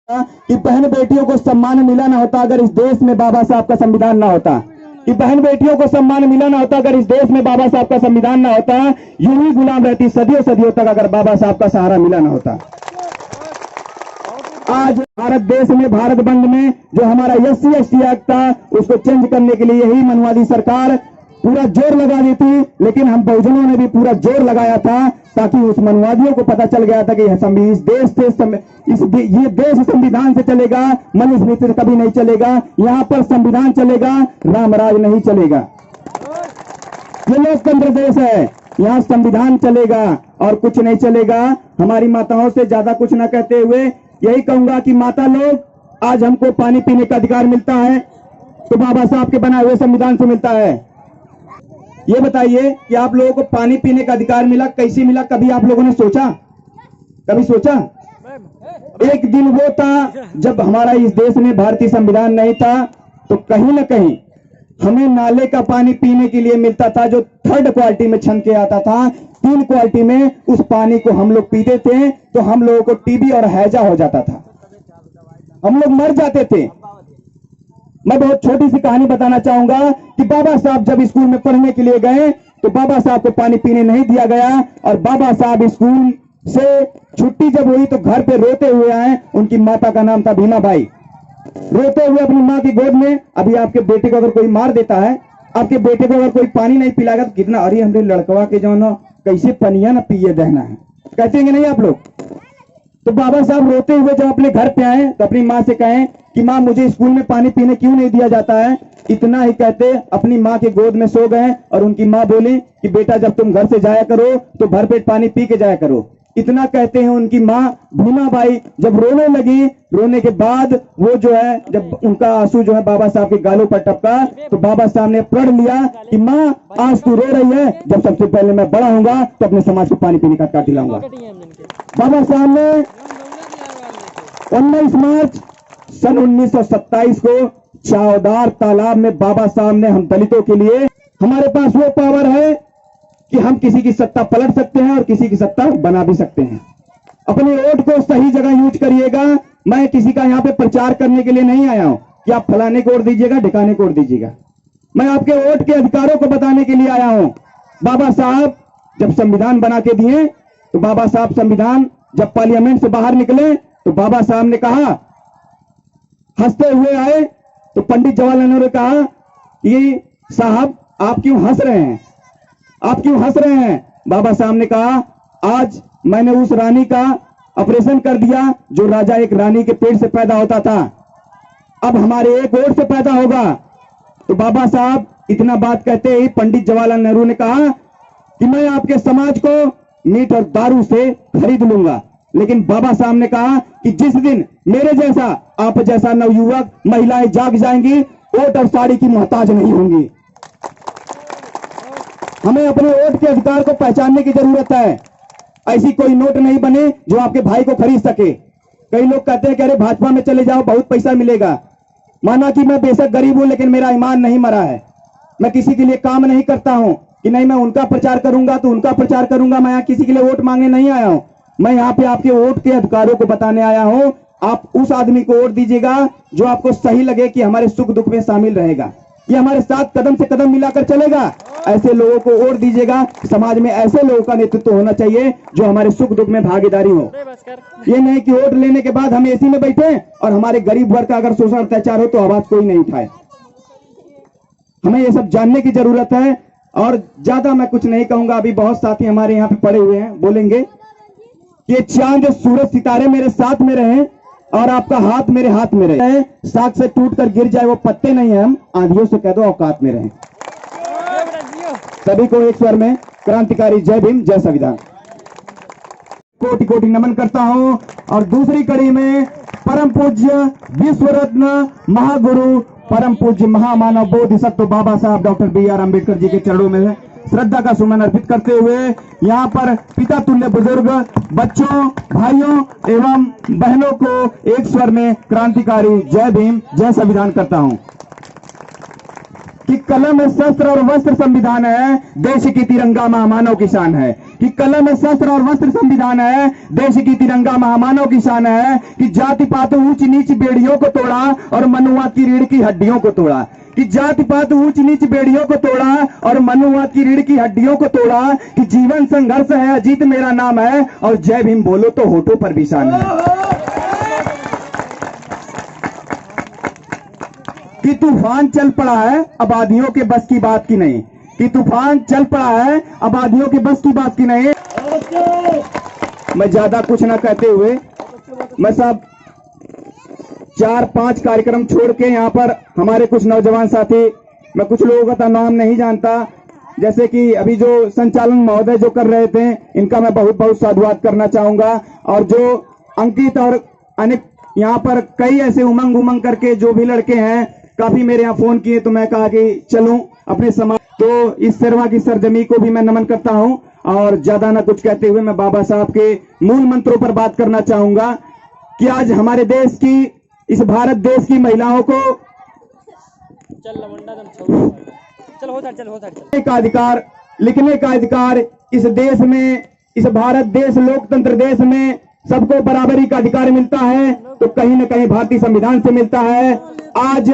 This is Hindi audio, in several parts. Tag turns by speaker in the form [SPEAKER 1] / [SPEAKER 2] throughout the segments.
[SPEAKER 1] कि बहन बेटियों को सम्मान मिला ना होता अगर इस देश में बाबा साहब का संविधान ना होता, कि बहन बेटियों को सम्मान मिला ना होता अगर इस देश में बाबा साहब का संविधान ना होता, यूं ही गुलाम रहती सदियों सदियों तक अगर बाबा साहब का सहारा मिला ना होता। आज भारत देश में भारत बंद में जो हमारा SC/ST एक्ट था उसको चेंज करने के लिए यही मनवादी सरकार पूरा जोर लगा दी थी, लेकिन हम बहुजनों ने भी पूरा जोर लगाया था ताकि उस मनवादियों को पता चल गया था कि इस देश से ये देश संविधान से चलेगा, मनुस्मृति से कभी नहीं चलेगा। यहाँ पर संविधान चलेगा, रामराज नहीं चलेगा। ये लोकतंत्र देश है, यहाँ संविधान चलेगा और कुछ नहीं चलेगा। हमारी माताओं से ज्यादा कुछ न कहते हुए यही कहूंगा कि माता लोग, आज हमको पानी पीने का अधिकार मिलता है तो बाबा साहब के बनाए हुए संविधान से मिलता है। ये बताइए कि आप लोगों को पानी पीने का अधिकार मिला, कैसे मिला? कभी आप लोगों ने सोचा? कभी सोचा? एक दिन वो था जब हमारा इस देश में भारतीय संविधान नहीं था, तो कहीं ना कहीं हमें नाले का पानी पीने के लिए मिलता था जो 3rd क्वालिटी में छन के आता था। 3 क्वालिटी में उस पानी को हम लोग पीते थे तो हम लोगों को टीबी और हैजा हो जाता था, हम लोग मर जाते थे। मैं बहुत छोटी सी कहानी बताना चाहूंगा कि बाबा साहब जब स्कूल में पढ़ने के लिए गए तो बाबा साहब को पानी पीने नहीं दिया गया और बाबा साहब स्कूल से छुट्टी जब हुई तो घर पे रोते हुए आए। उनकी माता का नाम था भीमा बाई। रोते हुए अपनी माँ की गोद में, अभी आपके बेटे को अगर कोई मार देता है, आपके बेटे को अगर कोई पानी नहीं पिलाएगा तो कितना, अरे हमरे लड़कवा के जो ना कैसे पनिया ना पिए दहना है, कहते हैं कि नहीं आप लोग? तो बाबा साहब रोते हुए जब अपने घर पे आए तो अपनी माँ से कहें कि माँ मुझे स्कूल में पानी पीने क्यों नहीं दिया जाता है। इतना ही कहते अपनी माँ के गोद में सो गए और उनकी माँ बोली कि बेटा जब तुम घर से जाया करो तो भरपेट पानी पी के जाया करो। इतना कहते हैं उनकी माँ भीमा बाई जब रोने लगी, रोने के बाद वो जो है जब उनका आंसू जो है बाबा साहब के गालों पर टपका तो बाबा साहब ने प्रण लिया कि माँ आज तू रो रही है, जब सबसे पहले मैं बड़ा होऊंगा तो अपने समाज को पानी पीने का अधिकार दिलाऊंगा। बाबा साहब ने 19 मार्च सन 1927 को चावदार तालाब में बाबा साहब ने हम दलितों के लिए, हमारे पास वो पावर है कि हम किसी की सत्ता पलट सकते हैं और किसी की सत्ता बना भी सकते हैं। अपने वोट को सही जगह यूज करिएगा। मैं किसी का यहाँ पे प्रचार करने के लिए नहीं आया हूं कि आप फलाने को वोट दीजिएगा, ढिकाने को वोट दीजिएगा। मैं आपके वोट के अधिकारों को बताने के लिए आया हूं। बाबा साहब जब संविधान बना के दिए तो बाबा साहब संविधान जब पार्लियामेंट से बाहर निकले तो बाबा साहब ने कहा, हंसते हुए आए तो पंडित जवाहरलाल नेहरू ने कहा कि साहब आप क्यों हंस रहे हैं, आप क्यों हंस रहे हैं? बाबा साहब ने कहा आज मैंने उस रानी का ऑपरेशन कर दिया जो राजा एक रानी के पेट से पैदा होता था, अब हमारे एक वोट से पैदा होगा। तो बाबा साहब इतना बात कहते ही पंडित जवाहरलाल नेहरू ने कहा कि मैं आपके समाज को मीट और दारू से खरीद लूंगा, लेकिन बाबा साहब ने कहा कि जिस दिन मेरे जैसा आप जैसा नवयुवक महिलाएं जाग जाएंगी, वोट और साड़ी की मोहताज नहीं होंगी। हमें अपने वोट के अधिकार को पहचानने की जरूरत है। ऐसी कोई नोट नहीं बने जो आपके भाई को खरीद सके। कई लोग कहते हैं कि अरे भाजपा में चले जाओ बहुत पैसा मिलेगा। माना कि मैं बेशक गरीब हूं लेकिन मेरा ईमान नहीं मरा है। मैं किसी के लिए काम नहीं करता हूं कि नहीं मैं उनका प्रचार करूंगा तो उनका प्रचार करूंगा। मैं यहाँ किसी के लिए वोट मांगने नहीं आया हूं। मैं यहाँ पे आपके वोट के अधिकारों को बताने आया हूं। आप उस आदमी को वोट दीजिएगा जो आपको सही लगे कि हमारे सुख दुख में शामिल रहेगा, ये हमारे साथ कदम से कदम मिलाकर चलेगा। ऐसे लोगों को वोट दीजिएगा। समाज में ऐसे लोगों का नेतृत्व होना चाहिए जो हमारे सुख दुख में भागीदारी हो। ये नहीं कि वोट लेने के बाद हम एसी में बैठे और हमारे गरीब वर्ग का अगर शोषण अत्याचार हो तो आवाज कोई नहीं उठाए। हमें ये सब जानने की जरूरत है। और ज्यादा मैं कुछ नहीं कहूंगा, अभी बहुत साथी हमारे यहाँ पे पड़े हुए हैं, बोलेंगे। ये चांद सूरज सितारे मेरे साथ में रहे और आपका हाथ मेरे हाथ में रहे। साग से टूट कर गिर जाए वो पत्ते नहीं है, हम आंधियों से कह दो औकात में रहे। सभी को एक स्वर में क्रांतिकारी जय भीम जय संविधान। कोटि कोटि नमन करता हूं। और दूसरी कड़ी में परम पूज्य विश्व रत्न महागुरु परम पूज्य महामानव बोधिसत्व बाबा साहब डॉक्टर BR अम्बेडकर जी के चरणों में श्रद्धा का सुमन अर्पित करते हुए यहाँ पर पिता तुल्य बुजुर्ग बच्चों, भाइयों एवं बहनों को एक स्वर में क्रांतिकारी जय भीम जय संविधान करता हूँ। कि कलम शस्त्र और वस्त्र संविधान है, देश की तिरंगा महामानव की शान है। कि कलम शस्त्र और वस्त्र संविधान है, देश की तिरंगा महामानव की शान है, कि जाति पात ऊंच नीच बेड़ियों को तोड़ा और मनुवाद की रीढ़ की हड्डियों को तोड़ा, कि जाति पात ऊंच नीच बेड़ियों को तोड़ा और मनुवाद की रीढ़ की हड्डियों को तोड़ा, कि जीवन संघर्ष है अजीत मेरा नाम है और जय भीम बोलो तो होठों पर भी शान है। कि तूफान चल पड़ा है आबादियों के बस की बात की नहीं, कि तूफान चल पड़ा है आबादियों के बस की बात की नहीं। मैं ज्यादा कुछ ना कहते हुए मैं सब 4-5 कार्यक्रम छोड़ के यहाँ पर हमारे कुछ नौजवान साथी, मैं कुछ लोगों का नाम नहीं जानता, जैसे कि अभी जो संचालन महोदय जो कर रहे थे इनका मैं बहुत बहुत साधुवाद करना चाहूंगा, और जो अंकित और अनेक यहाँ पर कई ऐसे उमंग करके जो भी लड़के हैं काफी मेरे यहाँ फोन किए, तो मैं कहा कि चलूं अपने समाज, तो इस सरवा की सरजमी को भी मैं नमन करता हूं। और ज्यादा ना कुछ कहते हुए मैं बाबा साहब के मूल मंत्रों पर बात करना चाहूंगा कि आज हमारे देश की, इस भारत देश की महिलाओं को का अधिकार, लिखने का अधिकार, इस देश में, इस भारत देश लोकतंत्र देश में सबको बराबरी का अधिकार मिलता है, तो कहीं न कहीं भारतीय संविधान से मिलता है। आज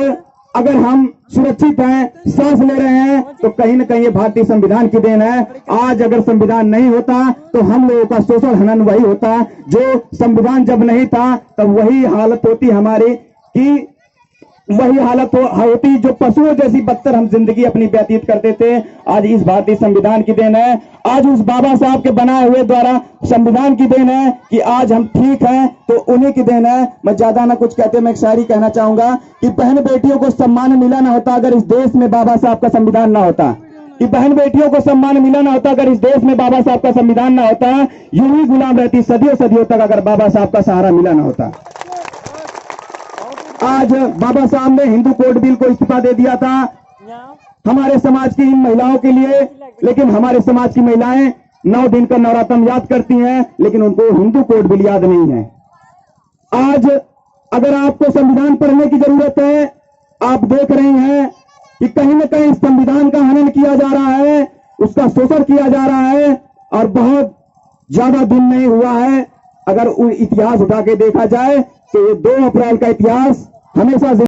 [SPEAKER 1] अगर हम सुरक्षित हैं, सांस ले रहे हैं, तो कहीं न कहीं ये भारतीय संविधान की देन है। आज अगर संविधान नहीं होता तो हम लोगों का शोषण हनन वही होता, जो संविधान जब नहीं था तब वही हालत होती हमारी, कि वही हालत होती जो पशुओं जैसी बदतर हम जिंदगी अपनी व्यतीत करते थे। आज इस भारतीय संविधान की देन है, आज उस बाबा साहब के बनाए हुए द्वारा संविधान की देन है कि आज हम ठीक हैं, तो उन्हीं की देन है। मैं ज्यादा ना कुछ कहते, मैं एक शायरी कहना चाहूंगा कि बहन बेटियों को सम्मान मिला ना होता अगर इस देश में बाबा साहब का संविधान ना होता, कि बहन बेटियों को सम्मान मिला ना होता अगर इस देश में बाबा साहब का संविधान ना होता, यूं ही गुलाम रहती सदियों सदियों तक अगर बाबा साहब का सहारा मिला ना होता। आज बाबा साहब ने हिंदू कोड बिल को इस्तीफा दे दिया था हमारे समाज की इन महिलाओं के लिए, लेकिन हमारे समाज की महिलाएं 9 दिन का नवरात्र याद करती हैं, लेकिन उनको हिंदू कोड बिल याद नहीं है। आज अगर आपको संविधान पढ़ने की जरूरत है, आप देख रही हैं कि कहीं न कहीं संविधान का हनन किया जा रहा है, उसका शोषण किया जा रहा है, और बहुत ज्यादा दिन नहीं हुआ है। अगर इतिहास उठा के देखा जाए तो ये 2 अप्रैल का इतिहास हमेशा